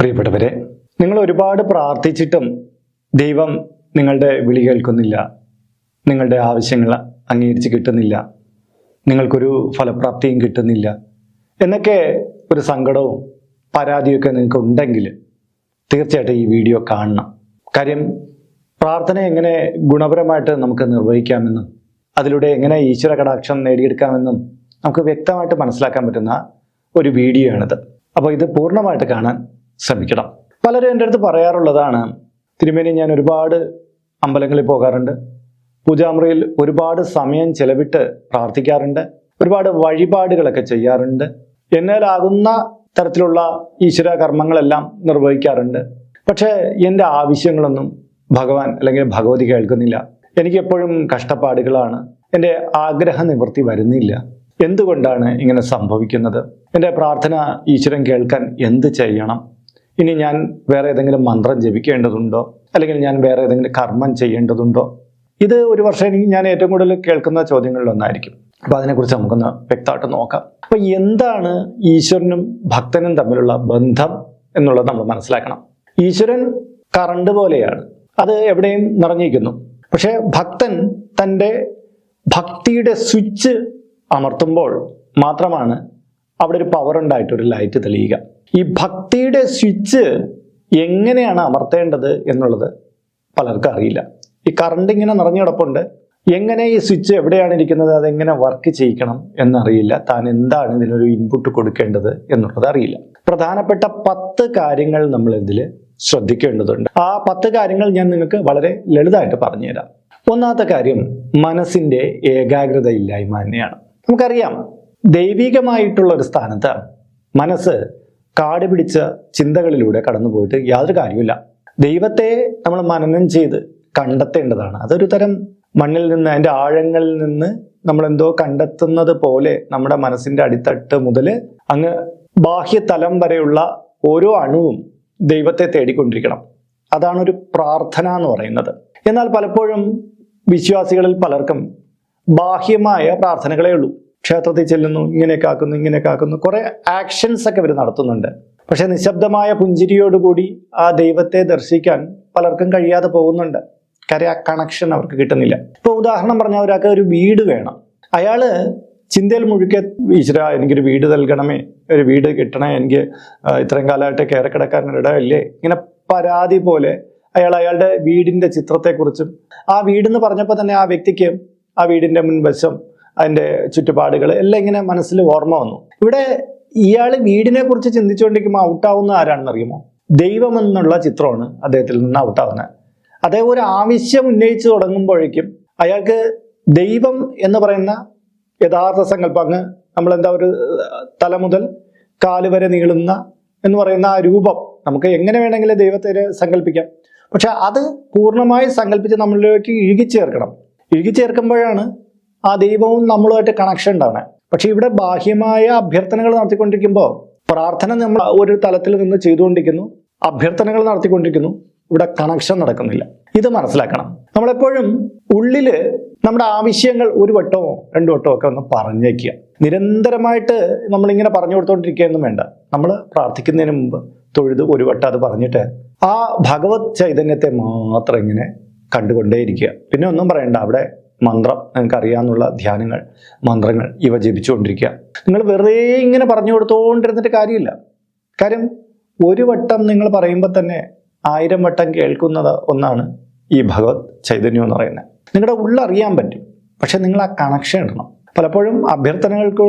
പ്രിയപ്പെട്ടവരെ, നിങ്ങൾ ഒരുപാട് പ്രാർത്ഥിച്ചിട്ടും ദൈവം നിങ്ങളുടെ വിളി കേൾക്കുന്നില്ല, നിങ്ങളുടെ ആവശ്യങ്ങൾ അംഗീകരിച്ച് കിട്ടുന്നില്ല, നിങ്ങൾക്കൊരു ഫലപ്രാപ്തിയും കിട്ടുന്നില്ല എന്നൊക്കെ ഒരു സങ്കടവും പരാതിയൊക്കെ നിങ്ങൾക്ക് ഉണ്ടെങ്കിൽ തീർച്ചയായിട്ടും ഈ വീഡിയോ കാണണം. കാര്യം പ്രാർത്ഥന എങ്ങനെ ഗുണപരമായിട്ട് നമുക്ക് നിർവഹിക്കാമെന്നും അതിലൂടെ എങ്ങനെ ഈശ്വര കടാക്ഷം നേടിയെടുക്കാമെന്നും നമുക്ക് വ്യക്തമായിട്ട് മനസ്സിലാക്കാൻ പറ്റുന്ന ഒരു വീഡിയോ ആണിത്. അപ്പോൾ ഇത് പൂർണ്ണമായിട്ട് കാണാൻ ശ്രമിക്കണം. പലരും എൻ്റെ അടുത്ത് പറയാറുള്ളതാണ്, തിരുമേനി ഞാൻ ഒരുപാട് അമ്പലങ്ങളിൽ പോകാറുണ്ട്, പൂജാമുറിയിൽ ഒരുപാട് സമയം ചെലവിട്ട് പ്രാർത്ഥിക്കാറുണ്ട്, ഒരുപാട് വഴിപാടുകളൊക്കെ ചെയ്യാറുണ്ട്, എന്നാലാകുന്ന തരത്തിലുള്ള ഈശ്വര കർമ്മങ്ങളെല്ലാം നിർവഹിക്കാറുണ്ട്. പക്ഷേ എൻ്റെ ആവശ്യങ്ങളൊന്നും ഭഗവാൻ അല്ലെങ്കിൽ ഭഗവതി കേൾക്കുന്നില്ല. എനിക്കെപ്പോഴും കഷ്ടപ്പാടുകളാണ്, എൻ്റെ ആഗ്രഹ നിവൃത്തി വരുന്നില്ല. എന്തുകൊണ്ടാണ് ഇങ്ങനെ സംഭവിക്കുന്നത്? എൻ്റെ പ്രാർത്ഥന ഈശ്വരൻ കേൾക്കാൻ എന്ത് ചെയ്യണം? ഇനി ഞാൻ വേറെ ഏതെങ്കിലും മന്ത്രം ജപിക്കേണ്ടതുണ്ടോ, അല്ലെങ്കിൽ ഞാൻ വേറെ ഏതെങ്കിലും കർമ്മം ചെയ്യേണ്ടതുണ്ടോ? ഇത് ഒരു വർഷം ഞാൻ ഏറ്റവും കൂടുതൽ കേൾക്കുന്ന ചോദ്യങ്ങളിലൊന്നായിരിക്കും. അപ്പോൾ അതിനെക്കുറിച്ച് നമുക്കൊന്ന് വ്യക്തമായിട്ട് നോക്കാം. അപ്പോൾ എന്താണ് ഈശ്വരനും ഭക്തനും തമ്മിലുള്ള ബന്ധം എന്നുള്ളത് നമ്മൾ മനസ്സിലാക്കണം. ഈശ്വരൻ കറണ്ട് പോലെയാണ്, അത് എവിടെയും നിറഞ്ഞിരിക്കുന്നു. പക്ഷേ ഭക്തൻ തൻ്റെ ഭക്തിയുടെ സ്വിച്ച് അമർത്തുമ്പോൾ മാത്രമാണ് അവിടെ ഒരു പവർ ഉണ്ടായിട്ട് ഒരു ലൈറ്റ് തെളിയുക. ഈ ഭക്തിയുടെ സ്വിച്ച് എങ്ങനെയാണ് അമർത്തേണ്ടത് എന്നുള്ളത് പലർക്കും അറിയില്ല. ഈ കറണ്ട് ഇങ്ങനെ നിറഞ്ഞു കിടപ്പുണ്ട്, എങ്ങനെ ഈ സ്വിച്ച് എവിടെയാണ് ഇരിക്കുന്നത്, അതെങ്ങനെ വർക്ക് ചെയ്യിക്കണം എന്നറിയില്ല. താൻ എന്താണ് ഇതിനൊരു ഇൻപുട്ട് കൊടുക്കേണ്ടത് എന്നുള്ളത് അറിയില്ല. പ്രധാനപ്പെട്ട 10 കാര്യങ്ങൾ നമ്മൾ ഇതിൽ ശ്രദ്ധിക്കേണ്ടതുണ്ട്. ആ 10 കാര്യങ്ങൾ ഞാൻ നിങ്ങൾക്ക് വളരെ ലളിതമായിട്ട് പറഞ്ഞുതരാം. ഒന്നാമത്തെ കാര്യം മനസ്സിൻ്റെ ഏകാഗ്രത ഇല്ലായ്മ തന്നെയാണ്. നമുക്കറിയാം, ദൈവികമായിട്ടുള്ള ഒരു സ്ഥാനത്ത് മനസ്സ് കാട് പിടിച്ച ചിന്തകളിലൂടെ കടന്നു പോയിട്ട് യാതൊരു കാര്യമില്ല. ദൈവത്തെ നമ്മൾ മനനം ചെയ്ത് കണ്ടെത്തേണ്ടതാണ്. അതൊരു തരം മണ്ണിൽ നിന്ന്, അതിൻ്റെ ആഴങ്ങളിൽ നിന്ന് നമ്മളെന്തോ കണ്ടെത്തുന്നത് പോലെ നമ്മുടെ മനസ്സിൻ്റെ അടിത്തട്ട് മുതൽ അങ്ങ് ബാഹ്യതലം വരെയുള്ള ഓരോ അണുവും ദൈവത്തെ തേടിക്കൊണ്ടിരിക്കണം. അതാണ് ഒരു പ്രാർത്ഥന എന്ന് പറയുന്നത്. എന്നാൽ പലപ്പോഴും വിശ്വാസികളിൽ പലർക്കും ബാഹ്യമായ പ്രാർത്ഥനകളേ ഉള്ളൂ. ക്ഷേത്രത്തിൽ ചെല്ലുന്നു, ഇങ്ങനെയൊക്കെ ആക്കുന്നു, ഇങ്ങനെയൊക്കെ ആക്കുന്നു, കുറെ ആക്ഷൻസ് ഒക്കെ ഇവർ നടത്തുന്നുണ്ട്. പക്ഷെ നിശബ്ദമായ പുഞ്ചിരിയോടുകൂടി ആ ദൈവത്തെ ദർശിക്കാൻ പലർക്കും കഴിയാതെ പോകുന്നുണ്ട്. കാര്യം ആ കണക്ഷൻ അവർക്ക് കിട്ടുന്നില്ല. ഇപ്പോൾ ഉദാഹരണം പറഞ്ഞാൽ, ഒരാൾക്ക് ഒരു വീട് വേണം. അയാള് ചിന്തയിൽ മുഴുക്കെ, ഈശ്വര എനിക്കൊരു വീട് നൽകണമേ, ഒരു വീട് കിട്ടണേ, എനിക്ക് ഇത്രയും കാലമായിട്ട് കയറി കിടക്കാൻ ഇടമില്ലേ, ഇങ്ങനെ പരാതി പോലെ അയാളുടെ വീടിൻ്റെ ചിത്രത്തെക്കുറിച്ചും, ആ വീടെന്ന് പറഞ്ഞപ്പോൾ തന്നെ ആ വ്യക്തിക്ക് ആ വീടിൻ്റെ മുൻവശം, അതിൻ്റെ ചുറ്റുപാടുകൾ എല്ലാം ഇങ്ങനെ മനസ്സിൽ ഓർമ്മ വന്നു. ഇവിടെ ഇയാൾ വീടിനെ കുറിച്ച് ചിന്തിച്ചുകൊണ്ടിരിക്കുമ്പോൾ ഔട്ടാവുന്ന ആരാണെന്നറിയുമോ? ദൈവം എന്നുള്ള ചിത്രമാണ് അദ്ദേഹത്തിൽ നിന്ന് ഔട്ടാവുന്നത്. അദ്ദേഹം ഒരു ആവശ്യം ഉന്നയിച്ചു തുടങ്ങുമ്പോഴേക്കും അയാൾക്ക് ദൈവം എന്ന് പറയുന്ന യഥാർത്ഥ സങ്കല്പം, അങ്ങ് നമ്മളെന്താ ഒരു തല മുതൽ കാല് വരെ നീളുന്ന എന്ന് പറയുന്ന ആ രൂപം നമുക്ക് എങ്ങനെ വേണമെങ്കിലും ദൈവത്തെ സങ്കല്പിക്കാം. പക്ഷെ അത് പൂർണ്ണമായി സങ്കല്പിച്ച് നമ്മളിലേക്ക് ഇഴുകിച്ചേർക്കുമ്പോഴാണ് ആ ദൈവവും നമ്മളുമായിട്ട് കണക്ഷൻ ഉണ്ടാവണേ. പക്ഷെ ഇവിടെ ബാഹ്യമായ അഭ്യർത്ഥനകൾ നടത്തിക്കൊണ്ടിരിക്കുമ്പോൾ, പ്രാർത്ഥന നമ്മൾ ഒരു തലത്തിൽ നിന്ന് ചെയ്തുകൊണ്ടിരിക്കുന്നു, അഭ്യർത്ഥനകൾ നടത്തിക്കൊണ്ടിരിക്കുന്നു, ഇവിടെ കണക്ഷൻ നടക്കുന്നില്ല. ഇത് മനസ്സിലാക്കണം. നമ്മളെപ്പോഴും ഉള്ളില് നമ്മുടെ ആവശ്യങ്ങൾ ഒരു വട്ടമോ 2 വട്ടമോ ഒക്കെ ഒന്ന് പറഞ്ഞേക്കുക. നിരന്തരമായിട്ട് നമ്മളിങ്ങനെ പറഞ്ഞു കൊടുത്തോണ്ടിരിക്കുകയൊന്നും വേണ്ട. നമ്മൾ പ്രാർത്ഥിക്കുന്നതിന് മുമ്പ് തൊഴുത് ഒരു വട്ടം അത് പറഞ്ഞിട്ട് ആ ഭഗവത് ചൈതന്യത്തെ മാത്രം ഇങ്ങനെ കണ്ടുകൊണ്ടേയിരിക്കുക. പിന്നെ ഒന്നും പറയണ്ട, അവിടെ മന്ത്രം, നിങ്ങൾക്ക് അറിയാവുന്ന ധ്യാനങ്ങൾ, മന്ത്രങ്ങൾ ഇവ ജപിച്ചുകൊണ്ടിരിക്കുക. നിങ്ങൾ വെറുതെ ഇങ്ങനെ പറഞ്ഞു കൊടുത്തോണ്ടിരുന്നിട്ട് കാര്യമില്ല. കാര്യം ഒരു വട്ടം നിങ്ങൾ പറയുമ്പോൾ തന്നെ 1000 വട്ടം കേൾക്കുന്നത് ഒന്നാണ് ഈ ഭഗവത് ചൈതന്യം എന്ന് പറയുന്നത്. നിങ്ങളുടെ ഉള്ളറിയാൻ പറ്റും, പക്ഷെ നിങ്ങൾ ആ കണക്ഷൻ ഇടണം. പലപ്പോഴും അഭ്യർത്ഥനകൾക്ക്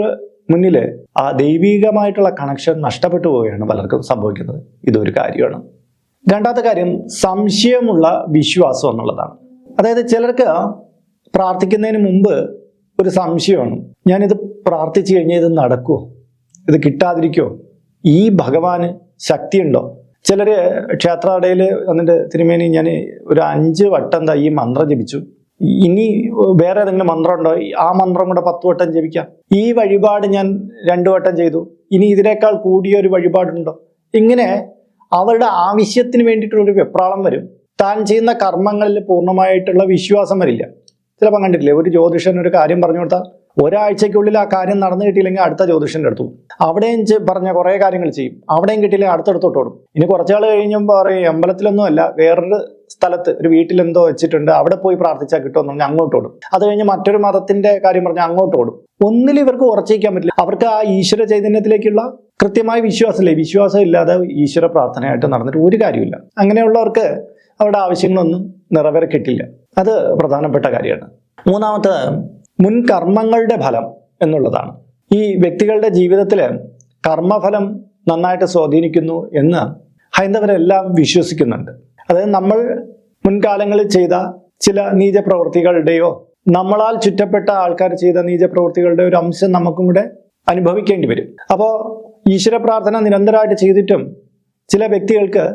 മുന്നിൽ ആ ദൈവികമായിട്ടുള്ള കണക്ഷൻ നഷ്ടപ്പെട്ടു പോവുകയാണ് പലർക്കും സംഭവിക്കുന്നത്. ഇതൊരു കാര്യമാണ്. രണ്ടാമത്തെ കാര്യം സംശയമുള്ള വിശ്വാസം എന്നുള്ളതാണ്. അതായത് ചിലർക്ക് പ്രാർത്ഥിക്കുന്നതിന് മുമ്പ് ഒരു സംശയമാണ്, ഞാനിത് പ്രാർത്ഥിച്ചു കഴിഞ്ഞാൽ ഇത് നടക്കുമോ, ഇത് കിട്ടാതിരിക്കുമോ, ഈ ഭഗവാന് ശക്തിയുണ്ടോ? ചിലർ ക്ഷേത്രടയിൽ വന്നിട്ട്, തിരുമേനി ഞാൻ ഒരു 5 വട്ടം ഈ മന്ത്രം ജപിച്ചു, ഇനി വേറെ ഏതെങ്കിലും മന്ത്രം ഉണ്ടോ, ആ മന്ത്രം കൂടെ 10 വട്ടം ജപിക്കാം, ഈ വഴിപാട് ഞാൻ 2 വട്ടം ചെയ്തു, ഇനി ഇതിനേക്കാൾ കൂടിയൊരു വഴിപാടുണ്ടോ? ഇങ്ങനെ അവരുടെ ആവശ്യത്തിന് വേണ്ടിയിട്ടുള്ളൊരു വെപ്രാളം വരും. താൻ ചെയ്യുന്ന കർമ്മങ്ങളിൽ പൂർണ്ണമായിട്ടുള്ള വിശ്വാസം വരില്ല. ചിലപ്പോൾ കണ്ടിട്ടില്ലേ, ഒരു ജ്യോതിഷൻ ഒരു കാര്യം പറഞ്ഞു കൊടുത്താൽ ഒരാഴ്ചയ്ക്കുള്ളിൽ ആ കാര്യം നടന്നു കിട്ടിയില്ലെങ്കിൽ അടുത്ത ജ്യോതിഷൻ്റെ അടുത്ത് പോകും. അവിടെയും പറഞ്ഞ കുറേ കാര്യങ്ങൾ ചെയ്യും. അവിടെയും കിട്ടിയില്ലെങ്കിൽ അടുത്തടുത്തോട്ട് ഓടും. ഇനി കുറച്ചാൾ കഴിയുമ്പോൾ പറയും അമ്പലത്തിലൊന്നും അല്ല, വേറൊരു സ്ഥലത്ത് ഒരു വീട്ടിലെന്തോ വെച്ചിട്ടുണ്ട്, അവിടെ പോയി പ്രാർത്ഥിച്ചാൽ കിട്ടുമെന്ന് പറഞ്ഞാൽ അങ്ങോട്ട് ഓടും. അത് കഴിഞ്ഞ് മറ്റൊരു മതത്തിന്റെ കാര്യം പറഞ്ഞാൽ അങ്ങോട്ട് ഓടും. ഒന്നിലും ഇവർക്ക് ഉറച്ചിരിക്കാൻ പറ്റില്ല. അവർക്ക് ആ ഈശ്വര ചൈതന്യത്തിലേക്കുള്ള കൃത്യമായ വിശ്വാസമില്ലേ. വിശ്വാസം ഇല്ലാതെ ഈശ്വര പ്രാർത്ഥനയായിട്ട് നടന്നിട്ട് ഒരു കാര്യമില്ല. അങ്ങനെയുള്ളവർക്ക് അവരുടെ ആവശ്യങ്ങളൊന്നും നിറവേറി കിട്ടില്ല. അത് പ്രധാനപ്പെട്ട കാര്യമാണ്. മൂന്നാമത്തെ മുൻകർമ്മങ്ങളുടെ ഫലം എന്നുള്ളതാണ്. ഈ വ്യക്തികളുടെ ജീവിതത്തിൽ കർമ്മഫലം നന്നായിട്ട് സ്വാധീനിക്കുന്നു എന്ന് ഹൈന്ദവരെല്ലാം വിശ്വസിക്കുന്നുണ്ട്. അതായത് നമ്മൾ മുൻകാലങ്ങളിൽ ചെയ്ത ചില നീചപ്രവൃത്തികളുടെയോ നമ്മളാൽ ചുറ്റപ്പെട്ട ആൾക്കാർ ചെയ്ത നീചപ്രവൃത്തികളുടെ ഒരു അംശം നമുക്കും കൂടെ അനുഭവിക്കേണ്ടി വരും. അപ്പോൾ ഈശ്വര പ്രാർത്ഥന നിരന്തരമായിട്ട് ചെയ്തിട്ടും ചില വ്യക്തികൾക്ക്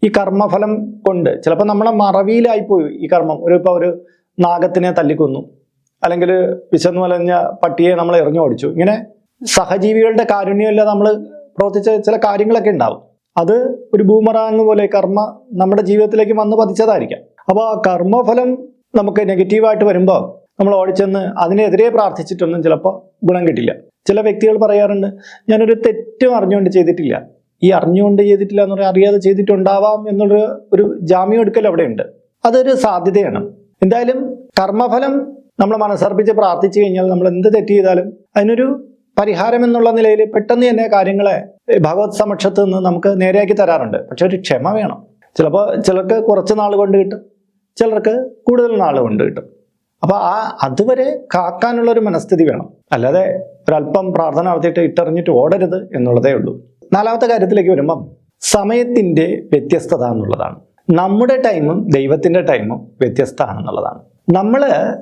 ഈ കർമ്മഫലം കൊണ്ട് ചിലപ്പോൾ നമ്മളെ മറവിയിലായിപ്പോയി ഈ കർമ്മം. ഇപ്പോൾ ഒരു നാഗത്തിനെ തല്ലിക്കൊന്നു, അല്ലെങ്കിൽ വിശന്നു വലഞ്ഞ പട്ടിയെ നമ്മൾ എറിഞ്ഞോടിച്ചു. ഇങ്ങനെ സഹജീവികളുടെ കാരുണ്യമല്ല നമ്മൾ പ്രവർത്തിച്ച ചില കാര്യങ്ങളൊക്കെ ഉണ്ടാവും. അത് ഒരു ബൂമറാങ് പോലെ കർമ്മ നമ്മുടെ ജീവിതത്തിലേക്ക് വന്ന് പതിച്ചതായിരിക്കാം. അപ്പോൾ ആ കർമ്മഫലം നമുക്ക് നെഗറ്റീവായിട്ട് വരുമ്പോൾ നമ്മൾ ഓടിച്ചെന്ന് അതിനെതിരെ പ്രാർത്ഥിച്ചിട്ടൊന്നും ചിലപ്പോൾ ഗുണം കിട്ടില്ല. ചില വ്യക്തികൾ പറയാറുണ്ട്, ഞാനൊരു തെറ്റും അറിഞ്ഞുകൊണ്ട് ചെയ്തിട്ടില്ല. ഈ അറിഞ്ഞുകൊണ്ട് ചെയ്തിട്ടില്ല എന്ന് പറഞ്ഞാൽ അറിയാതെ ചെയ്തിട്ടുണ്ടാവാം ഒരു ജാമ്യം എടുക്കൽ അവിടെ ഉണ്ട്. അതൊരു സാധ്യതയാണ്. എന്തായാലും കർമ്മഫലം നമ്മൾ മനസ്സർപ്പിച്ച് പ്രാർത്ഥിച്ചു കഴിഞ്ഞാൽ നമ്മൾ എന്ത് തെറ്റ് ചെയ്താലും അതിനൊരു പരിഹാരം എന്നുള്ള നിലയിൽ പെട്ടെന്ന് തന്നെ കാര്യങ്ങളെ ഭഗവത് സമക്ഷത്ത് നിന്ന് നമുക്ക് നേരെയാക്കി തരാറുണ്ട്. പക്ഷെ ഒരു ക്ഷമ വേണം. ചിലപ്പോൾ ചിലർക്ക് കുറച്ച് നാൾ കൊണ്ട് കിട്ടും, ചിലർക്ക് കൂടുതൽ നാൾ കൊണ്ട് കിട്ടും. അപ്പോൾ അതുവരെ കാക്കാനുള്ളൊരു മനസ്ഥിതി വേണം. അല്ലാതെ ഒരല്പം പ്രാർത്ഥന നടത്തിയിട്ട് ഇട്ടെറിഞ്ഞിട്ട് ഓടരുത് എന്നുള്ളതേ ഉള്ളൂ. നാലാമത്തെ കാര്യത്തിലേക്ക് വരുമ്പം സമയത്തിൻ്റെ വ്യത്യസ്തത എന്നുള്ളതാണ്. നമ്മുടെ ടൈമും ദൈവത്തിൻ്റെ ടൈമും വ്യത്യസ്തമാണെന്നുള്ളതാണ്. നമ്മൾ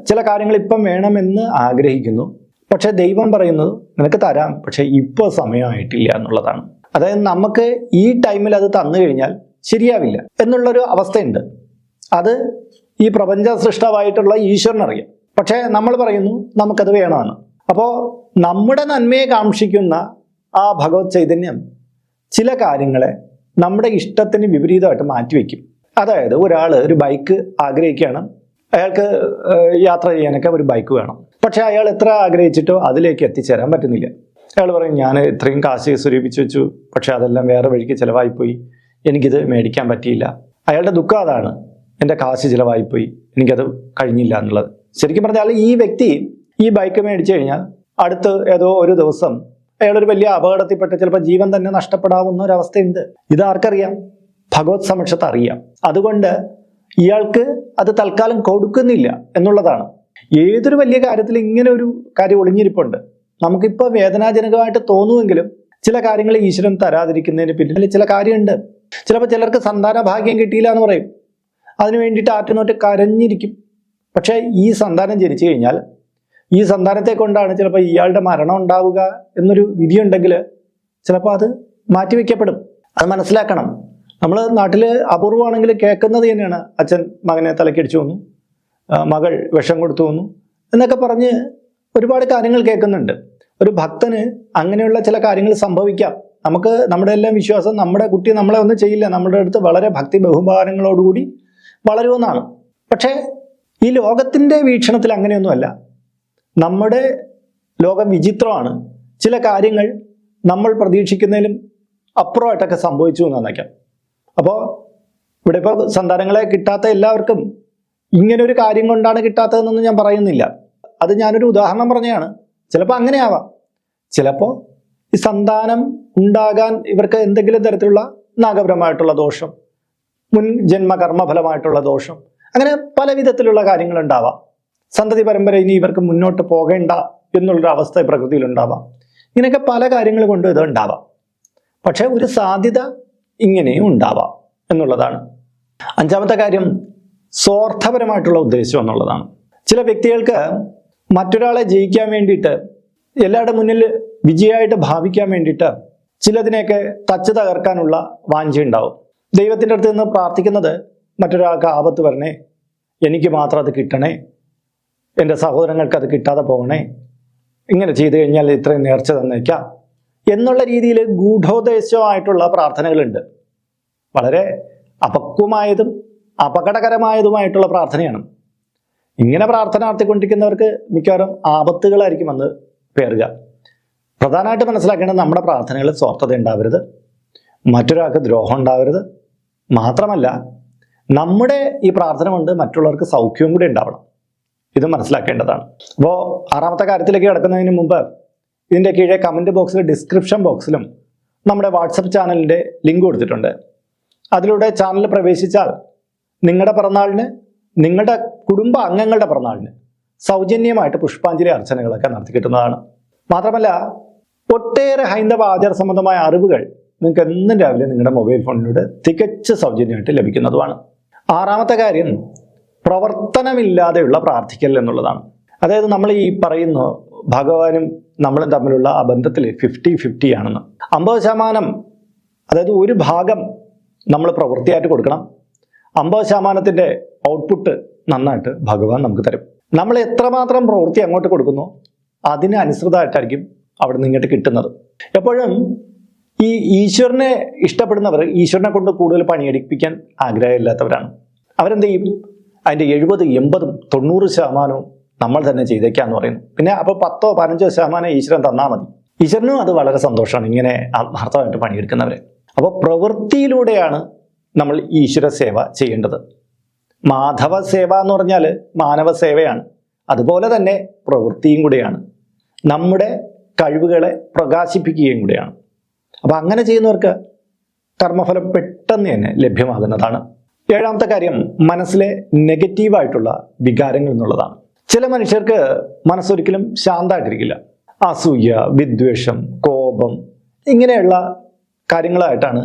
ചില കാര്യങ്ങൾ ഇപ്പം വേണമെന്ന് ആഗ്രഹിക്കുന്നു, പക്ഷെ ദൈവം പറയുന്നത് നിനക്ക് തരാം, പക്ഷെ ഇപ്പോൾ സമയമായിട്ടില്ല എന്നുള്ളതാണ്. അതായത് നമുക്ക് ഈ ടൈമിൽ അത് തന്നു കഴിഞ്ഞാൽ ശരിയാവില്ല എന്നുള്ളൊരു അവസ്ഥയുണ്ട്. അത് ഈ പ്രപഞ്ച സൃഷ്ടാവായിട്ടുള്ള ഈശ്വരനറിയാം. പക്ഷേ നമ്മൾ പറയുന്നു നമുക്കത് വേണമെന്ന്. അപ്പോൾ നമ്മുടെ നന്മയെ കാക്ഷിക്കുന്ന ആ ഭഗവത് ചൈതന്യം ചില കാര്യങ്ങളെ നമ്മുടെ ഇഷ്ടത്തിന് വിപരീതമായിട്ട് മാറ്റിവെക്കും. അതായത് ഒരാൾ ഒരു ബൈക്ക് ആഗ്രഹിക്കുകയാണ്, അയാൾക്ക് യാത്ര ചെയ്യാനൊക്കെ ഒരു ബൈക്ക് വേണം. പക്ഷെ അയാൾ എത്ര ആഗ്രഹിച്ചിട്ടോ അതിലേക്ക് എത്തിച്ചേരാൻ പറ്റുന്നില്ല. അയാൾ പറയും ഞാൻ ഇത്രയും കാശ് സ്വരൂപിച്ചു വെച്ചു, പക്ഷെ അതെല്ലാം വേറെ വഴിക്ക് ചിലവായിപ്പോയി, എനിക്കിത് മേടിക്കാൻ പറ്റിയില്ല. അയാളുടെ ദുഃഖം അതാണ്, എൻ്റെ കാശ് ചിലവായിപ്പോയി, എനിക്കത് കഴിഞ്ഞില്ല എന്നുള്ളത്. ശരിക്കും പറഞ്ഞാൽ ഈ വ്യക്തി ഈ ബൈക്ക് മേടിച്ചു കഴിഞ്ഞാൽ അടുത്ത് ഏതോ ഒരു ദിവസം അയാളൊരു വലിയ അപകടത്തിൽപ്പെട്ട് ചിലപ്പോൾ ജീവൻ തന്നെ നഷ്ടപ്പെടാവുന്ന ഒരവസ്ഥയുണ്ട്. ഇത് ആർക്കറിയാം? ഭഗവത് സമക്ഷത്ത് അറിയാം. അതുകൊണ്ട് ഇയാൾക്ക് അത് തൽക്കാലം കൊടുക്കുന്നില്ല എന്നുള്ളതാണ്. ഏതൊരു വലിയ കാര്യത്തിൽ ഇങ്ങനെ ഒരു കാര്യം ഒളിഞ്ഞിരിപ്പുണ്ട്. നമുക്കിപ്പോൾ വേദനാജനകമായിട്ട് തോന്നുമെങ്കിലും ചില കാര്യങ്ങൾ ഈശ്വരൻ തരാതിരിക്കുന്നതിന് പിന്നിൽ ചില കാര്യമുണ്ട്. ചിലപ്പോൾ ചിലർക്ക് സന്താന ഭാഗ്യം കിട്ടിയില്ല എന്ന് പറയും, അതിനു വേണ്ടിയിട്ട് ആറ്റുനോറ്റ് കരഞ്ഞിരിക്കും. പക്ഷേ ഈ സന്താനം ജനിച്ചു കഴിഞ്ഞാൽ ഈ സന്താനത്തെ കൊണ്ടാണ് ചിലപ്പോൾ ഇയാളുടെ മരണം ഉണ്ടാവുക എന്നൊരു വിധിയുണ്ടെങ്കിൽ ചിലപ്പോൾ അത് മാറ്റിവെക്കപ്പെടും. അത് മനസ്സിലാക്കണം. നമ്മൾ നാട്ടിൽ അപൂർവമാണെങ്കിൽ കേൾക്കുന്നത് തന്നെയാണ്, അച്ഛൻ മകനെ തലക്കടിച്ചു വന്നു, മകൾ വിഷം കൊടുത്തു വന്നു എന്നൊക്കെ പറഞ്ഞ് ഒരുപാട് കാര്യങ്ങൾ കേൾക്കുന്നുണ്ട്. ഒരു ഭക്തന് അങ്ങനെയുള്ള ചില കാര്യങ്ങൾ സംഭവിക്കാം. നമുക്ക് നമ്മുടെ എല്ലാം വിശ്വാസം നമ്മുടെ കുട്ടി നമ്മളെ ഒന്നും ചെയ്യില്ല, നമ്മുടെ അടുത്ത് വളരെ ഭക്തി ബഹുമാനങ്ങളോടുകൂടി വളരുമെന്നാണ്. പക്ഷേ ഈ ലോകത്തിൻ്റെ വീക്ഷണത്തിൽ അങ്ങനെയൊന്നുമല്ല. നമ്മുടെ ലോകം വിചിത്രമാണ്. ചില കാര്യങ്ങൾ നമ്മൾ പ്രതീക്ഷിക്കുന്നതിലും അപ്പുറമായിട്ടൊക്കെ സംഭവിച്ചു എന്ന് നന്നേക്കാം. അപ്പോൾ ഇവിടെ ഇപ്പോൾ സന്താനങ്ങളെ കിട്ടാത്ത എല്ലാവർക്കും ഇങ്ങനൊരു കാര്യം കൊണ്ടാണ് കിട്ടാത്തതെന്നൊന്നും ഞാൻ പറയുന്നില്ല. അത് ഞാനൊരു ഉദാഹരണം പറഞ്ഞതാണ്. ചിലപ്പോൾ അങ്ങനെയാവാം. ചിലപ്പോൾ ഈ സന്താനം ഉണ്ടാകാൻ ഇവർക്ക് എന്തെങ്കിലും തരത്തിലുള്ള നാഗപരമായിട്ടുള്ള ദോഷം, മുൻ ജന്മകർമ്മഫലമായിട്ടുള്ള ദോഷം, അങ്ങനെ പല വിധത്തിലുള്ള കാര്യങ്ങളുണ്ടാവാം. സന്തതി പരമ്പര ഇനി ഇവർക്ക് മുന്നോട്ട് പോകേണ്ട എന്നുള്ളൊരു അവസ്ഥ പ്രകൃതിയിലുണ്ടാവാം. ഇങ്ങനെയൊക്കെ പല കാര്യങ്ങൾ കൊണ്ട് ഇത് ഉണ്ടാവാം. പക്ഷെ ഒരു സാധ്യത ഇങ്ങനെയും ഉണ്ടാവാം എന്നുള്ളതാണ്. അഞ്ചാമത്തെ കാര്യം സ്വാർത്ഥപരമായിട്ടുള്ള ഉദ്ദേശം എന്നുള്ളതാണ്. ചില വ്യക്തികൾക്ക് മറ്റൊരാളെ ജയിക്കാൻ വേണ്ടിയിട്ട്, എല്ലാവരുടെ മുന്നിൽ വിജയമായിട്ട് ഭാവിക്കാൻ വേണ്ടിയിട്ട് ചിലതിനെയൊക്കെ തച്ച് തകർക്കാനുള്ള വാഞ്ചയുണ്ടാവും. ദൈവത്തിൻ്റെ അടുത്ത് നിന്ന് പ്രാർത്ഥിക്കുന്നത് മറ്റൊരാൾക്ക് ആപത്ത് വരണേ, എനിക്ക് മാത്രം അത് കിട്ടണേ, എൻ്റെ സഹോദരങ്ങൾക്ക് അത് കിട്ടാതെ പോകണേ, ഇങ്ങനെ ചെയ്തു കഴിഞ്ഞാൽ ഇത്രയും നേർച്ച തന്നേക്കാം എന്നുള്ള രീതിയിൽ ഗൂഢോദ്ദേശമായിട്ടുള്ള പ്രാർത്ഥനകളുണ്ട്. വളരെ അപക്വമായതും അപകടകരമായതുമായിട്ടുള്ള പ്രാർത്ഥനയാണ്. ഇങ്ങനെ പ്രാർത്ഥന നടത്തിക്കൊണ്ടിരിക്കുന്നവർക്ക് മിക്കവാറും ആപത്തുകളായിരിക്കും വന്ന് പേറുക. പ്രധാനമായിട്ട് മനസ്സിലാക്കേണ്ടത് നമ്മുടെ പ്രാർത്ഥനകളിൽ സ്വാർത്ഥത ഉണ്ടാവരുത്, മറ്റൊരാൾക്ക് ദ്രോഹം ഉണ്ടാവരുത്. മാത്രമല്ല നമ്മുടെ ഈ പ്രാർത്ഥന കൊണ്ട് മറ്റുള്ളവർക്ക് സൗഖ്യവും കൂടി ഉണ്ടാവണം. ഇത് മനസ്സിലാക്കേണ്ടതാണ്. അപ്പോൾ 6ാമത്തെ കാര്യത്തിലേക്ക് കിടക്കുന്നതിന് മുമ്പ് ഇതിൻ്റെ കീഴെ കമൻറ്റ് ബോക്സിൽ ഡിസ്ക്രിപ്ഷൻ ബോക്സിലും നമ്മുടെ വാട്സപ്പ് ചാനലിൻ്റെ ലിങ്ക് കൊടുത്തിട്ടുണ്ട്. അതിലൂടെ ചാനൽ പ്രവേശിച്ചാൽ നിങ്ങളുടെ പിറന്നാളിന്, നിങ്ങളുടെ കുടുംബ അംഗങ്ങളുടെ പിറന്നാളിന് സൗജന്യമായിട്ട് പുഷ്പാഞ്ജലി അർച്ചനകളൊക്കെ നടത്തി കിട്ടുന്നതാണ്. മാത്രമല്ല ഒട്ടേറെ ഹൈന്ദവ ആചാര സംബന്ധമായ അറിവുകൾ നിങ്ങൾക്ക് എന്നും രാവിലെ നിങ്ങളുടെ മൊബൈൽ ഫോണിലൂടെ തികച്ച സൗജന്യമായിട്ട് ലഭിക്കുന്നതുമാണ്. 6ാമത്തെ കാര്യം പ്രവർത്തനമില്ലാതെയുള്ള പ്രാർത്ഥിക്കൽ എന്നുള്ളതാണ്. അതായത് നമ്മൾ ഈ പറയുന്നു ഭഗവാനും നമ്മളും തമ്മിലുള്ള ആ ബന്ധത്തിൽ 50-50 ആണെന്ന്. 50%, അതായത് ഒരു ഭാഗം നമ്മൾ പ്രവൃത്തിയായിട്ട് കൊടുക്കണം, 50%ൻ്റെ ഔട്ട്പുട്ട് നന്നായിട്ട് ഭഗവാൻ നമുക്ക് തരും. നമ്മൾ എത്രമാത്രം പ്രവൃത്തി അങ്ങോട്ട് കൊടുക്കുന്നു അതിന് അനുസൃതമായിട്ടായിരിക്കും അവിടെ നിന്ന് ഇങ്ങോട്ട് കിട്ടുന്നത്. എപ്പോഴും ഈ ഈശ്വരനെ ഇഷ്ടപ്പെടുന്നവർ ഈശ്വരനെ കൊണ്ട് കൂടുതൽ പണിയെടുപ്പിക്കാൻ ആഗ്രഹമില്ലാത്തവരാണ്. അവരെന്ത് ചെയ്യും? അതിൻ്റെ 70-80-90% നമ്മൾ തന്നെ ചെയ്തേക്കാന്ന് പറയുന്നു. പിന്നെ അപ്പോൾ 10-15% ഈശ്വരൻ തന്നാൽ മതി. ഈശ്വരനും അത് വളരെ സന്തോഷമാണ് ഇങ്ങനെ ആത്മാർത്ഥമായിട്ട് പണിയെടുക്കുന്നവരെ. അപ്പോൾ പ്രവൃത്തിയിലൂടെയാണ് നമ്മൾ ഈശ്വര സേവ ചെയ്യേണ്ടത്. മാധവ സേവ എന്ന് പറഞ്ഞാൽ മാനവ സേവയാണ്, അതുപോലെ തന്നെ പ്രവൃത്തിയും കൂടെയാണ്, നമ്മുടെ കഴിവുകളെ പ്രകാശിപ്പിക്കുകയും കൂടെയാണ്. അപ്പോൾ അങ്ങനെ ചെയ്യുന്നവർക്ക് കർമ്മഫലം പെട്ടെന്ന് തന്നെ ലഭ്യമാകുന്നതാണ്. 7ാമത്തെ കാര്യം മനസ്സിലെ നെഗറ്റീവായിട്ടുള്ള വികാരങ്ങൾ എന്നുള്ളതാണ്. ചില മനുഷ്യർക്ക് മനസ്സൊരിക്കലും ശാന്തമായിട്ടിരിക്കില്ല. അസൂയ, വിദ്വേഷം, കോപം ഇങ്ങനെയുള്ള കാര്യങ്ങളായിട്ടാണ്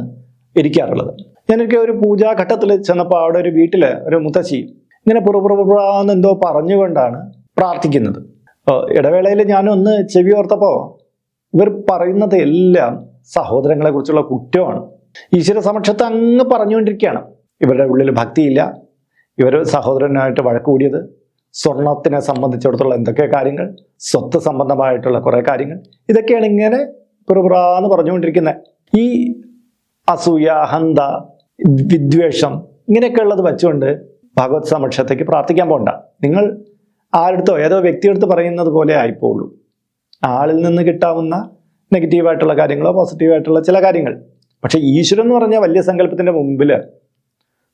ഇരിക്കാറുള്ളത്. ഞാനൊക്കെ ഒരു പൂജാഘട്ടത്തിൽ ചെന്നപ്പോൾ അവിടെ ഒരു വീട്ടിൽ ഒരു മുത്തശ്ശി ഇങ്ങനെ പുറപുറന്ന് എന്തോ പറഞ്ഞുകൊണ്ടാണ് പ്രാർത്ഥിക്കുന്നത്. ഇടവേളയിൽ ഞാനൊന്ന് ചെവി ഓർത്തപ്പോൾ ഇവർ പറയുന്നത് എല്ലാം സഹോദരങ്ങളെ കുറിച്ചുള്ള കുറ്റമാണ്. ഈശ്വര സമക്ഷത്ത് അങ്ങ് പറഞ്ഞുകൊണ്ടിരിക്കുകയാണ്. ഇവരുടെ ഉള്ളിൽ ഭക്തിയില്ല, ഇവർ സഹോദരനായിട്ട് വഴക്ക് കൂടിയത്, സ്വർണത്തിനെ സംബന്ധിച്ചിടത്തോളം എന്തൊക്കെ കാര്യങ്ങൾ, സ്വത്ത് സംബന്ധമായിട്ടുള്ള കുറേ കാര്യങ്ങൾ, ഇതൊക്കെയാണ് ഇങ്ങനെ പുറപുറാന്ന് പറഞ്ഞുകൊണ്ടിരിക്കുന്നത്. ഈ അസൂയ, അഹന്ത, വിദ്വേഷം ഇങ്ങനെയൊക്കെ ഉള്ളത് വെച്ചുകൊണ്ട് ഭഗവത് സമക്ഷത്തേക്ക് പ്രാർത്ഥിക്കാൻ പോകണ്ട. നിങ്ങൾ ആരെടുത്തോ ഏതോ വ്യക്തിയെടുത്ത് പറയുന്നത് പോലെ ആയിപ്പോളൂ. ആളിൽ നിന്ന് കിട്ടാവുന്ന നെഗറ്റീവായിട്ടുള്ള കാര്യങ്ങളോ പോസിറ്റീവായിട്ടുള്ള ചില കാര്യങ്ങൾ. പക്ഷെ ഈശ്വരൻ എന്ന് പറഞ്ഞ വലിയ സങ്കല്പത്തിൻ്റെ മുമ്പിൽ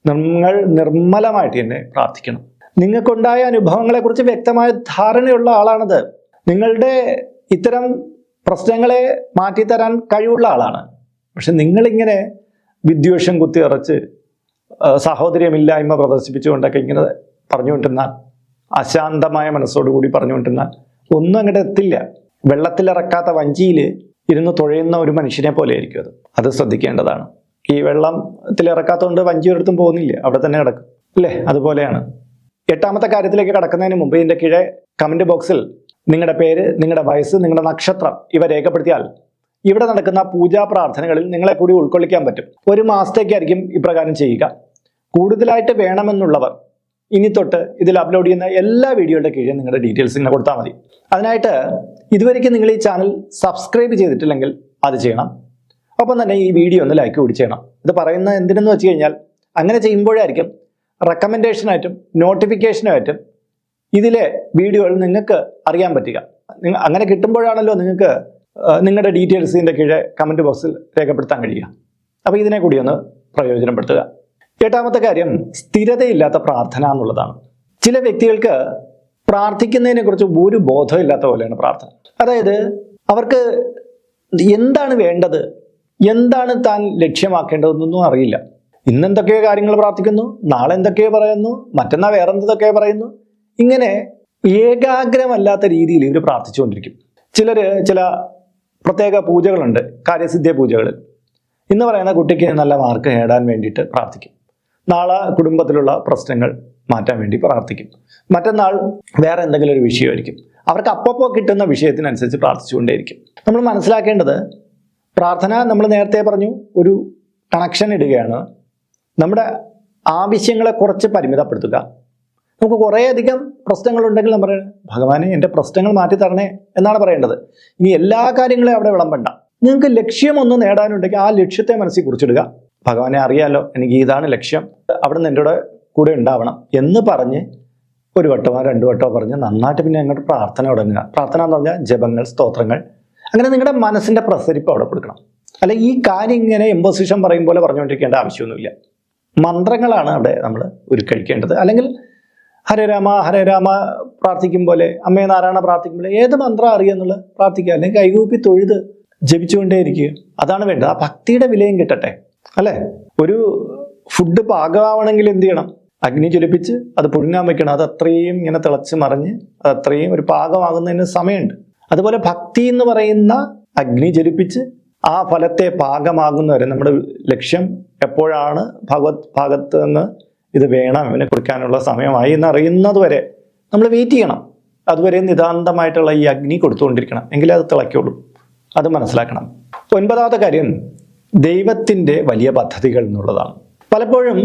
നിങ്ങൾ നിർമ്മലമായിട്ട് തന്നെ പ്രാർത്ഥിക്കണം. നിങ്ങൾക്കുണ്ടായ അനുഭവങ്ങളെക്കുറിച്ച് വ്യക്തമായ ധാരണയുള്ള ആളാണത്. നിങ്ങളുടെ ഇത്തരം പ്രശ്നങ്ങളെ മാറ്റിത്തരാൻ കഴിവുള്ള ആളാണ്. പക്ഷെ നിങ്ങളിങ്ങനെ വിദ്വേഷം കുത്തിയിറച്ച് സഹോദര്യമില്ലായ്മ പ്രദർശിപ്പിച്ചുകൊണ്ടൊക്കെ ഇങ്ങനെ പറഞ്ഞുകൊണ്ടിരുന്നാൽ, അശാന്തമായ മനസ്സോടുകൂടി പറഞ്ഞുകൊണ്ടിരുന്നാൽ ഒന്നും അങ്ങോട്ട് എത്തില്ല. വെള്ളത്തിലിറക്കാത്ത വഞ്ചിയിൽ ഇരുന്ന് തുഴയുന്ന ഒരു മനുഷ്യനെ പോലെ ആയിരിക്കും അത്. അത് ശ്രദ്ധിക്കേണ്ടതാണ്. ഈ വെള്ളത്തിലിറക്കാത്തതുകൊണ്ട് വഞ്ചി ഒരിടത്തും പോകുന്നില്ല, അവിടെ തന്നെ കിടക്കും അല്ലേ? അതുപോലെയാണ്. 8ാമത്തെ കാര്യത്തിലേക്ക് കടക്കുന്നതിന് മുമ്പ് ഇതിൻ്റെ കീഴെ കമൻറ്റ് ബോക്സിൽ നിങ്ങളുടെ പേര്, നിങ്ങളുടെ വയസ്സ്, നിങ്ങളുടെ നക്ഷത്രം ഇവ രേഖപ്പെടുത്തിയാൽ ഇവിടെ നടക്കുന്ന പൂജാ പ്രാർത്ഥനകളിൽ നിങ്ങളെ കൂടി ഉൾക്കൊള്ളിക്കാൻ പറ്റും. 1 മാസത്തേക്കായിരിക്കും ഇപ്രകാരം ചെയ്യുക. കൂടുതലായിട്ട് വേണമെന്നുള്ളവർ ഇനി തൊട്ട് ഇതിൽ അപ്ലോഡ് ചെയ്യുന്ന എല്ലാ വീഡിയോയുടെ കീഴിൽ നിങ്ങളുടെ ഡീറ്റെയിൽസ് ഇങ്ങനെ കൊടുത്താൽ മതി. അതിനായിട്ട് ഇതുവരെയ്ക്ക് നിങ്ങൾ ഈ ചാനൽ സബ്സ്ക്രൈബ് ചെയ്തിട്ടില്ലെങ്കിൽ അത് ചെയ്യണം. ഒപ്പം തന്നെ ഈ വീഡിയോ ഒന്ന് ലൈക്ക് കൂടി ചെയ്യണം. ഇത് പറയുന്നത് എന്തിനെന്ന് വെച്ച് കഴിഞ്ഞാൽ അങ്ങനെ ചെയ്യുമ്പോഴായിരിക്കും റെക്കമെൻഡേഷനായിട്ടും നോട്ടിഫിക്കേഷനായിട്ടും ഇതിലെ വീഡിയോകൾ നിങ്ങൾക്ക് അറിയാൻ പറ്റുക. അങ്ങനെ കിട്ടുമ്പോഴാണല്ലോ നിങ്ങൾക്ക് നിങ്ങളുടെ ഡീറ്റെയിൽസിൻ്റെ കീഴെ കമൻറ്റ് ബോക്സിൽ രേഖപ്പെടുത്താൻ കഴിയുക. അപ്പോൾ ഇതിനെ കൂടി ഒന്ന് പ്രയോജനപ്പെടുത്തുക. 8ാമത്തെ കാര്യം സ്ഥിരതയില്ലാത്ത പ്രാർത്ഥന എന്നുള്ളതാണ്. ചില വ്യക്തികൾക്ക് പ്രാർത്ഥിക്കുന്നതിനെ കുറിച്ച് ഒരു ബോധമില്ലാത്ത പോലെയാണ് പ്രാർത്ഥന. അതായത് അവർക്ക് എന്താണ് വേണ്ടത്, എന്താണ് താൻ ലക്ഷ്യമാക്കേണ്ടതെന്നൊന്നും അറിയില്ല. ഇന്നെന്തൊക്കെയോ കാര്യങ്ങൾ പ്രാർത്ഥിക്കുന്നു, നാളെ എന്തൊക്കെയോ പറയുന്നു, മറ്റന്നാൾ വേറെ എന്തൊക്കെയോ പറയുന്നു. ഇങ്ങനെ ഏകാഗ്രമല്ലാത്ത രീതിയിൽ ഇവർ പ്രാർത്ഥിച്ചുകൊണ്ടിരിക്കും. ചില പ്രത്യേക പൂജകളുണ്ട്, കാര്യസിദ്ധ്യ പൂജകൾ. ഇന്ന് പറയുന്ന കുട്ടിക്ക് നല്ല മാർക്ക് നേടാൻ വേണ്ടിയിട്ട് പ്രാർത്ഥിക്കും. നാളെ കുടുംബത്തിലുള്ള പ്രശ്നങ്ങൾ മാറ്റാൻ വേണ്ടി പ്രാർത്ഥിക്കും. മറ്റന്നാൾ വേറെ എന്തെങ്കിലും ഒരു വിഷയമായിരിക്കും. അവർക്ക് അപ്പോൾ കിട്ടുന്ന വിഷയത്തിനനുസരിച്ച് പ്രാർത്ഥിച്ചുകൊണ്ടേയിരിക്കും. നമ്മൾ മനസ്സിലാക്കേണ്ടത് പ്രാർത്ഥന, നമ്മൾ നേരത്തെ പറഞ്ഞു, ഒരു കണക്ഷൻ ഇടുകയാണ്. നമ്മുടെ ആവശ്യങ്ങളെ കുറച്ച് പരിമിതപ്പെടുത്തുക. നമുക്ക് കുറേയധികം പ്രശ്നങ്ങളുണ്ടെങ്കിൽ നമ്മൾ ഭഗവാനെ എൻ്റെ പ്രശ്നങ്ങൾ മാറ്റി തരണേ എന്നാണ് പറയേണ്ടത്. ഇനി എല്ലാ കാര്യങ്ങളെയും അവിടെ വിളമ്പണ്ട. നിങ്ങൾക്ക് ലക്ഷ്യമൊന്ന് നേടാനുണ്ടെങ്കിൽ ആ ലക്ഷ്യത്തെ മനസ്സിൽ കുറിച്ചിടുക. ഭഗവാനെ അറിയാലോ, എനിക്ക് ഇതാണ് ലക്ഷ്യം, അവിടെ നിന്ന് എൻ്റെ കൂടെ ഉണ്ടാവണം എന്ന് പറഞ്ഞ് ഒരു വട്ടമോ 2 വട്ടമോ പറഞ്ഞ് നന്നായിട്ട് പിന്നെ അങ്ങോട്ട് പ്രാർത്ഥന തുടങ്ങുക. പ്രാർത്ഥന എന്ന് പറഞ്ഞാൽ ജപങ്ങൾ, സ്തോത്രങ്ങൾ, അങ്ങനെ നിങ്ങളുടെ മനസ്സിൻ്റെ പ്രസരിപ്പ് അവിടെ കൊടുക്കണം. അല്ല ഈ കാര്യം ഇങ്ങനെ എംബോസിഷൻ പറയും പോലെ പറഞ്ഞുകൊണ്ടിരിക്കേണ്ട ആവശ്യമൊന്നുമില്ല. മന്ത്രങ്ങളാണ് അവിടെ നമ്മൾ ഉരുക്കഴിക്കേണ്ടത്. അല്ലെങ്കിൽ ഹരേ രാമ പ്രാർത്ഥിക്കും പോലെ, അമ്മേ നാരായണ പ്രാർത്ഥിക്കും പോലെ ഏത് മന്ത്രം അറിയാന്നുള്ളത് പ്രാർത്ഥിക്കുക. അല്ലെങ്കിൽ കൈകൂപ്പി തൊഴുത് ജപിച്ചുകൊണ്ടേയിരിക്കുക. അതാണ് വേണ്ടത്. ആ ഭക്തിയുടെ വിലയും കിട്ടട്ടെ, അല്ലേ? ഒരു ഫുഡ് പാകമാവണമെങ്കിൽ എന്ത് ചെയ്യണം? അഗ്നി ജ്വലിപ്പിച്ച് അത് പുഴുങ്ങാൻ വെക്കണം. അത് അത്രയും ഇങ്ങനെ തിളച്ച് മറിഞ്ഞ് അത് അത്രയും ഒരു പാകമാകുന്നതിന് സമയമുണ്ട്. അതുപോലെ ഭക്തി എന്ന് പറയുന്ന അഗ്നി ജ്വലിപ്പിച്ച് ആ ഫലത്തെ പാകമാകുന്നവരെ, നമ്മുടെ ലക്ഷ്യം എപ്പോഴാണ് ഭഗവത് ഭാഗത്ത് നിന്ന് ഇത് വേണം, ഇവനെ കുറിക്കാനുള്ള സമയമായി എന്ന് അറിയുന്നത് വരെ നമ്മൾ വെയിറ്റ് ചെയ്യണം. അതുവരെ നിതാന്തമായിട്ടുള്ള ഈ അഗ്നി കൊടുത്തുകൊണ്ടിരിക്കണം, എങ്കിലേ അത് തിളയ്ക്കുള്ളൂ. അത് മനസ്സിലാക്കണം. 9ാമത്തെ കാര്യം ദൈവത്തിൻ്റെ വലിയ പദ്ധതികൾ എന്നുള്ളതാണ്. പലപ്പോഴും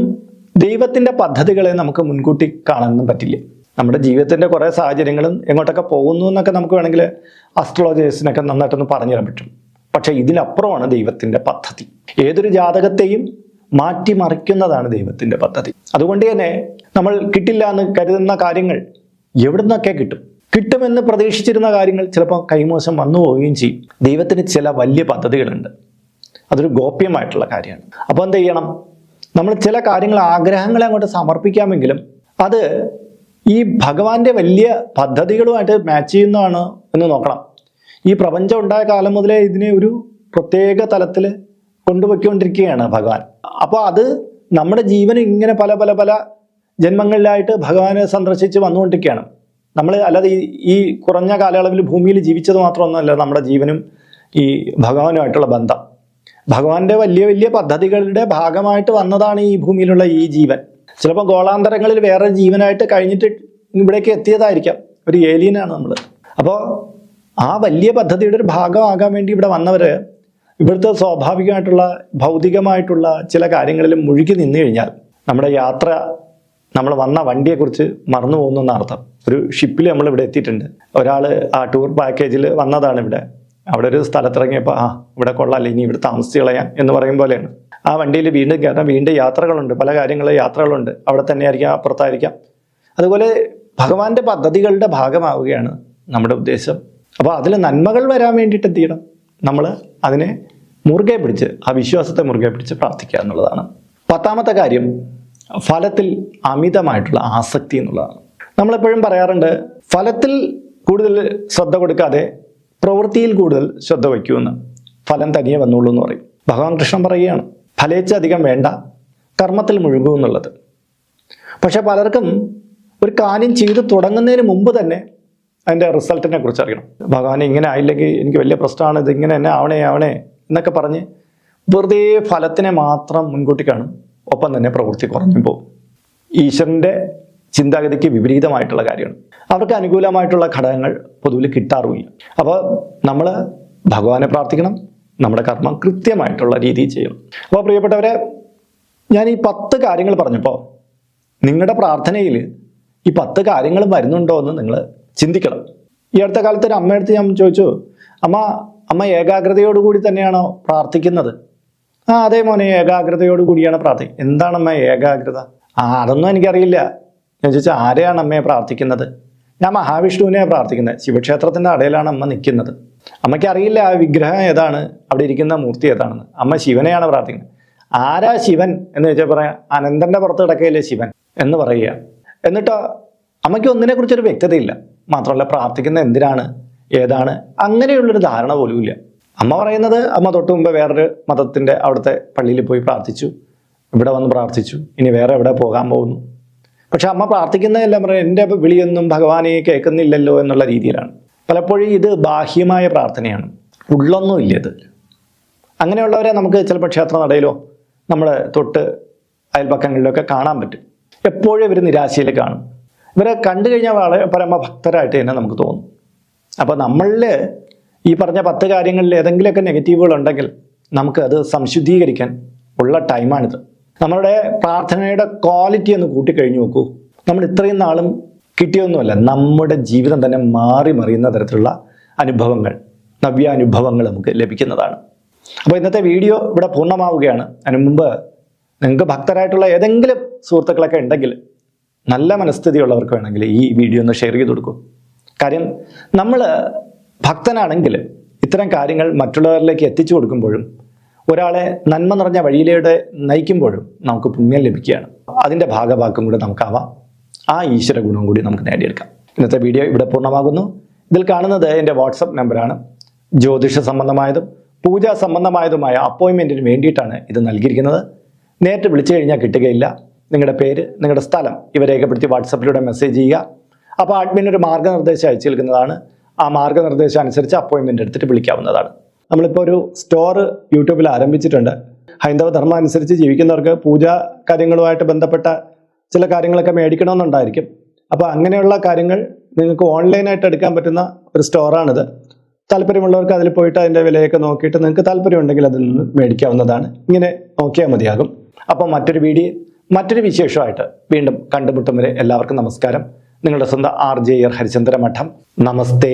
ദൈവത്തിൻ്റെ പദ്ധതികളെ നമുക്ക് മുൻകൂട്ടി കാണാനൊന്നും പറ്റില്ല. നമ്മുടെ ജീവിതത്തിൻ്റെ കുറേ സാഹചര്യങ്ങളും എങ്ങോട്ടൊക്കെ പോകുന്നു എന്നൊക്കെ നമുക്ക് വേണമെങ്കിൽ അസ്ട്രോളജേഴ്സിനൊക്കെ നന്നായിട്ടൊന്ന് പറഞ്ഞു തരാൻ പറ്റും. പക്ഷേ ഇതിനപ്പുറമാണ് ദൈവത്തിൻ്റെ പദ്ധതി. ഏതൊരു ജാതകത്തെയും മാറ്റിമറിക്കുന്നതാണ് ദൈവത്തിൻ്റെ പദ്ധതി. അതുകൊണ്ട് തന്നെ നമ്മൾ കിട്ടില്ല എന്ന് കരുതുന്ന കാര്യങ്ങൾ എവിടുന്നൊക്കെ കിട്ടുമെന്ന് പ്രതീക്ഷിച്ചിരുന്ന കാര്യങ്ങൾ ചിലപ്പോൾ കൈമോശം വന്നു പോവുകയും ചെയ്യും. ദൈവത്തിന് ചില വലിയ പദ്ധതികളുണ്ട്. അതൊരു ഗോപ്യമായിട്ടുള്ള കാര്യമാണ്. അപ്പോൾ എന്ത് ചെയ്യണം? നമ്മൾ ചില കാര്യങ്ങൾ, ആഗ്രഹങ്ങളെ അങ്ങോട്ട് സമർപ്പിക്കാമെങ്കിലും അത് ഈ ഭഗവാന്റെ വലിയ പദ്ധതികളുമായിട്ട് മാച്ച് ചെയ്യുന്നതാണ് എന്ന് നോക്കണം. ഈ പ്രപഞ്ചം ഉണ്ടായ കാലം മുതലേ ഇതിനെ ഒരു പ്രത്യേക തലത്തിൽ കൊണ്ടുപോയിക്കൊണ്ടിരിക്കുകയാണ് ഭഗവാൻ. അപ്പോൾ അത് നമ്മുടെ ജീവനും ഇങ്ങനെ പല പല പല ജന്മങ്ങളിലായിട്ട് ഭഗവാനെ സന്ദർശിച്ച് വന്നുകൊണ്ടിരിക്കുകയാണ്. നമ്മൾ അല്ലാതെ ഈ കുറഞ്ഞ കാലയളവിൽ ഭൂമിയിൽ ജീവിച്ചത് മാത്രമൊന്നുമല്ല നമ്മുടെ ജീവനും ഈ ഭഗവാനുമായിട്ടുള്ള ബന്ധം. ഭഗവാന്റെ വലിയ വലിയ പദ്ധതികളുടെ ഭാഗമായിട്ട് വന്നതാണ് ഈ ഭൂമിയിലുള്ള ഈ ജീവൻ. ചിലപ്പോൾ ഗോളാന്തരങ്ങളിൽ വേറെ ജീവനായിട്ട് കഴിഞ്ഞിട്ട് ഇവിടേക്ക് എത്തിയതായിരിക്കാം. ഒരു ഏലിയനാണ് നമ്മൾ. അപ്പോൾ ആ വലിയ പദ്ധതിയുടെ ഒരു ഭാഗമാകാൻ വേണ്ടി ഇവിടെ വന്നവർ ഇവിടുത്തെ സ്വാഭാവികമായിട്ടുള്ള ഭൗതികമായിട്ടുള്ള ചില കാര്യങ്ങളിൽ മുഴുകി നിന്ന് കഴിഞ്ഞാൽ നമ്മുടെ യാത്ര, നമ്മൾ വന്ന വണ്ടിയെക്കുറിച്ച് മറന്നു പോകുന്ന അർത്ഥം. ഒരു ഷിപ്പിൽ നമ്മളിവിടെ എത്തിയിട്ടുണ്ട്. ഒരാൾ ആ ടൂർ പാക്കേജിൽ വന്നതാണ് ഇവിടെ. അവിടെ ഒരു സ്ഥലത്തിറങ്ങിയപ്പോൾ ഇവിടെ കൊള്ളാല്ലേ, ഇനി ഇവിടെ താമസിച്ച് കളയാം എന്ന് പറയും പോലെയാണ്. ആ വണ്ടിയിൽ വീണ്ടും കയറാൻ വീണ്ടും യാത്രകളുണ്ട്, പല കാര്യങ്ങളിലെ യാത്രകളുണ്ട്. അവിടെ തന്നെ ആയിരിക്കാം, അപ്പുറത്തായിരിക്കാം. അതുപോലെ ഭഗവാന്റെ പദ്ധതികളുടെ ഭാഗമാവുകയാണ് നമ്മുടെ ഉദ്ദേശം. അപ്പോൾ അതിൽ നന്മകൾ വരാൻ വേണ്ടിയിട്ട് എന്ത് ചെയ്യണം? നമ്മൾ അതിനെ മുറുകെ പിടിച്ച്, ആ വിശ്വാസത്തെ മുറുകെ പിടിച്ച് പ്രാർത്ഥിക്കുക എന്നുള്ളതാണ്. 10ാമത്തെ കാര്യം ഫലത്തിൽ അമിതമായിട്ടുള്ള ആസക്തി എന്നുള്ളതാണ്. നമ്മളെപ്പോഴും പറയാറുണ്ട്, ഫലത്തിൽ കൂടുതൽ ശ്രദ്ധ കൊടുക്കാതെ പ്രവൃത്തിയിൽ കൂടുതൽ ശ്രദ്ധ വയ്ക്കുമെന്ന്. ഫലം തനിയെ വന്നുള്ളൂ എന്ന് പറയും. ഭഗവാൻ കൃഷ്ണൻ പറയുകയാണ്, ഫലേച്ഛധികം വേണ്ട, കർമ്മത്തിൽ മുഴുകൂ എന്നുള്ളത്. പക്ഷെ പലർക്കും ഒരു കാര്യം ചെയ്ത് തുടങ്ങുന്നതിന് മുമ്പ് തന്നെ അതിൻ്റെ റിസൾട്ടിനെ കുറിച്ച് അറിയണം. ഭഗവാൻ ഇങ്ങനെ ആയില്ലെങ്കിൽ എനിക്ക് വലിയ പ്രശ്നമാണ്, ഇത് ഇങ്ങനെ തന്നെ ആവണേ എന്നൊക്കെ പറഞ്ഞ് വെറുതെ ഫലത്തിനെ മാത്രം മുൻകൂട്ടി കാണും. ഒപ്പം തന്നെ പ്രവൃത്തി കുറഞ്ഞു പോകും. ഈശ്വരൻ്റെ ചിന്താഗതിക്ക് വിപരീതമായിട്ടുള്ള കാര്യമാണ്. അവർക്ക് അനുകൂലമായിട്ടുള്ള ഘടകങ്ങൾ പൊതുവിൽ കിട്ടാറുമില്ല. അപ്പോൾ നമ്മൾ ഭഗവാനെ പ്രാർത്ഥിക്കണം, നമ്മുടെ കർമ്മം കൃത്യമായിട്ടുള്ള രീതിയിൽ ചെയ്യണം. അപ്പോൾ പ്രിയപ്പെട്ടവരെ, ഞാൻ ഈ 10 കാര്യങ്ങൾ പറഞ്ഞപ്പോൾ നിങ്ങളുടെ പ്രാർത്ഥനയിൽ ഈ 10 കാര്യങ്ങളും വരുന്നുണ്ടോ എന്ന് നിങ്ങൾ ചിന്തിക്കണം. ഈ അടുത്ത കാലത്ത് ഒരു അമ്മയടുത്ത് ഞാൻ ചോദിച്ചു, അമ്മ ഏകാഗ്രതയോടുകൂടി തന്നെയാണോ പ്രാർത്ഥിക്കുന്നത്? അതേ മോനെ, ഏകാഗ്രതയോടുകൂടിയാണ് പ്രാർത്ഥിക്കുന്നത്. എന്താണമ്മ ഏകാഗ്രത? അതൊന്നും എനിക്കറിയില്ല. ഞാൻ ചോദിച്ചാൽ ആരെയാണ് അമ്മയെ പ്രാർത്ഥിക്കുന്നത്? ഞാൻ മഹാവിഷ്ണുവിനെയാണ് പ്രാർത്ഥിക്കുന്നത്. ശിവക്ഷേത്രത്തിൻ്റെ അടയിലാണ് അമ്മ നിൽക്കുന്നത്. അമ്മയ്ക്ക് അറിയില്ല ആ വിഗ്രഹം ഏതാണ്, അവിടെ ഇരിക്കുന്ന മൂർത്തി ഏതാണെന്ന്. അമ്മ ശിവനെയാണ് പ്രാർത്ഥിക്കുന്നത്. ആരാ ശിവൻ എന്ന് ചോദിച്ചാൽ പറയാം, അനന്തൻ്റെ പുറത്ത് കിടക്കയില്ലേ ശിവൻ എന്ന് പറയുക. എന്നിട്ടോ അമ്മയ്ക്ക് ഒന്നിനെക്കുറിച്ചൊരു വ്യക്തതയില്ല. മാത്രമല്ല പ്രാർത്ഥിക്കുന്ന എന്തിനാണ്, ഏതാണ്, അങ്ങനെയുള്ളൊരു ധാരണ പോലും ഇല്ല. അമ്മ പറയുന്നത് അമ്മ തൊട്ട് മുമ്പ് വേറൊരു മതത്തിൻ്റെ അവിടുത്തെ പള്ളിയിൽ പോയി പ്രാർത്ഥിച്ചു, ഇവിടെ വന്ന് പ്രാർത്ഥിച്ചു, ഇനി വേറെ എവിടെ പോകാൻ പോകുന്നു. പക്ഷെ അമ്മ പ്രാർത്ഥിക്കുന്നതെല്ലാം പറയാം, എൻ്റെ വിളിയൊന്നും ഭഗവാനെ കേൾക്കുന്നില്ലല്ലോ എന്നുള്ള രീതിയിലാണ്. പലപ്പോഴും ഇത് ബാഹ്യമായ പ്രാർത്ഥനയാണ്, ഉള്ളൊന്നും ഇല്ല ഇത്. അങ്ങനെയുള്ളവരെ നമുക്ക് ചിലപ്പോൾ ക്ഷേത്ര നടയിലോ നമ്മുടെ തൊട്ട് അയൽപക്കങ്ങളിലൊക്കെ കാണാൻ പറ്റും. എപ്പോഴും ഇവർ നിരാശയിൽ കാണും. ഇവരെ കണ്ടു കഴിഞ്ഞാൽ വളരെ പരമഭക്തരായിട്ട് തന്നെ നമുക്ക് തോന്നും. അപ്പോൾ നമ്മളിൽ ഈ പറഞ്ഞ 10 കാര്യങ്ങളിൽ ഏതെങ്കിലുമൊക്കെ നെഗറ്റീവുകൾ ഉണ്ടെങ്കിൽ നമുക്ക് അത് സംശുദ്ധീകരിക്കാൻ ഉള്ള ടൈമാണിത്. നമ്മളുടെ പ്രാർത്ഥനയുടെ ക്വാളിറ്റി ഒന്ന് കൂട്ടിക്കഴിഞ്ഞു നോക്കൂ. നമ്മൾ ഇത്രയും നാളും കിട്ടിയൊന്നുമല്ല, നമ്മുടെ ജീവിതം തന്നെ മാറി മറിയുന്ന തരത്തിലുള്ള അനുഭവങ്ങൾ, നവ്യാനുഭവങ്ങൾ നമുക്ക് ലഭിക്കുന്നതാണ്. അപ്പോൾ ഇന്നത്തെ വീഡിയോ ഇവിടെ പൂർണ്ണമാവുകയാണ്. അതിന് മുമ്പ് നിങ്ങൾക്ക് ഭക്തരായിട്ടുള്ള ഏതെങ്കിലും സുഹൃത്തുക്കളൊക്കെ ഉണ്ടെങ്കിൽ നല്ല മനസ്ഥിതിയുള്ളവർക്ക് വേണമെങ്കിൽ ഈ വീഡിയോ ഒന്ന് ഷെയർ ചെയ്ത് കൊടുക്കൂ. കാര്യം നമ്മൾ ഭക്തനാണെങ്കിൽ ഇത്തരം കാര്യങ്ങൾ മറ്റുള്ളവരിലേക്ക് എത്തിച്ചു കൊടുക്കുമ്പോഴും ഒരാളെ നന്മ നിറഞ്ഞ വഴിയിലൂടെ നയിക്കുമ്പോഴും നമുക്ക് പുണ്യം ലഭിക്കുകയാണ്. അതിൻ്റെ ഭാഗഭാക്കും കൂടെ നമുക്കാവാം. ആ ഈശ്വര ഗുണം കൂടി നമുക്ക് നേടിയെടുക്കാം. ഇന്നത്തെ വീഡിയോ ഇവിടെ പൂർണ്ണമാകുന്നു. ഇതിൽ കാണുന്നത് എൻ്റെ വാട്സപ്പ് നമ്പറാണ്. ജ്യോതിഷ സംബന്ധമായതും പൂജാ സംബന്ധമായതുമായ അപ്പോയിൻമെൻറ്റിന് വേണ്ടിയിട്ടാണ് ഇത് നൽകിയിരിക്കുന്നത്. നേരിട്ട് വിളിച്ചു കഴിഞ്ഞാൽ കിട്ടുകയില്ല. നിങ്ങളുടെ പേര്, നിങ്ങളുടെ സ്ഥലം ഇവ രേഖപ്പെടുത്തി വാട്സപ്പിലൂടെ മെസ്സേജ് ചെയ്യുക. അപ്പോൾ അഡ്മിൻ ഒരു മാർഗ്ഗനിർദ്ദേശം അയച്ചു നൽകുന്നതാണ്. ആ മാർഗ്ഗനിർദ്ദേശം അനുസരിച്ച് അപ്പോയിൻമെൻ്റ് എടുത്തിട്ട് വിളിക്കാവുന്നതാണ്. നമ്മളിപ്പോൾ ഒരു സ്റ്റോർ യൂട്യൂബിൽ ആരംഭിച്ചിട്ടുണ്ട്. ഹൈന്ദവ ധർമ്മം അനുസരിച്ച് ജീവിക്കുന്നവർക്ക് പൂജാ കാര്യങ്ങളുമായിട്ട് ബന്ധപ്പെട്ട ചില കാര്യങ്ങളൊക്കെ മേടിക്കണമെന്നുണ്ടായിരിക്കും. അപ്പോൾ അങ്ങനെയുള്ള കാര്യങ്ങൾ നിങ്ങൾക്ക് ഓൺലൈനായിട്ട് എടുക്കാൻ പറ്റുന്ന ഒരു സ്റ്റോറാണിത്. താല്പര്യമുള്ളവർക്ക് അതിൽ പോയിട്ട് അതിൻ്റെ വിലയൊക്കെ നോക്കിയിട്ട് നിങ്ങൾക്ക് താല്പര്യമുണ്ടെങ്കിൽ അതിൽ നിന്ന് മേടിക്കാവുന്നതാണ്. ഇങ്ങനെ നോക്കിയാൽ മതിയാകും. അപ്പോൾ മറ്റൊരു വീഡിയോ, മറ്റൊരു വിശേഷമായിട്ട് വീണ്ടും കണ്ടുമുട്ടും വരെ എല്ലാവർക്കും നമസ്കാരം. നിങ്ങളുടെ സ്വന്തം RJ ഹരിചന്ദ്ര മഠം. നമസ്തേ.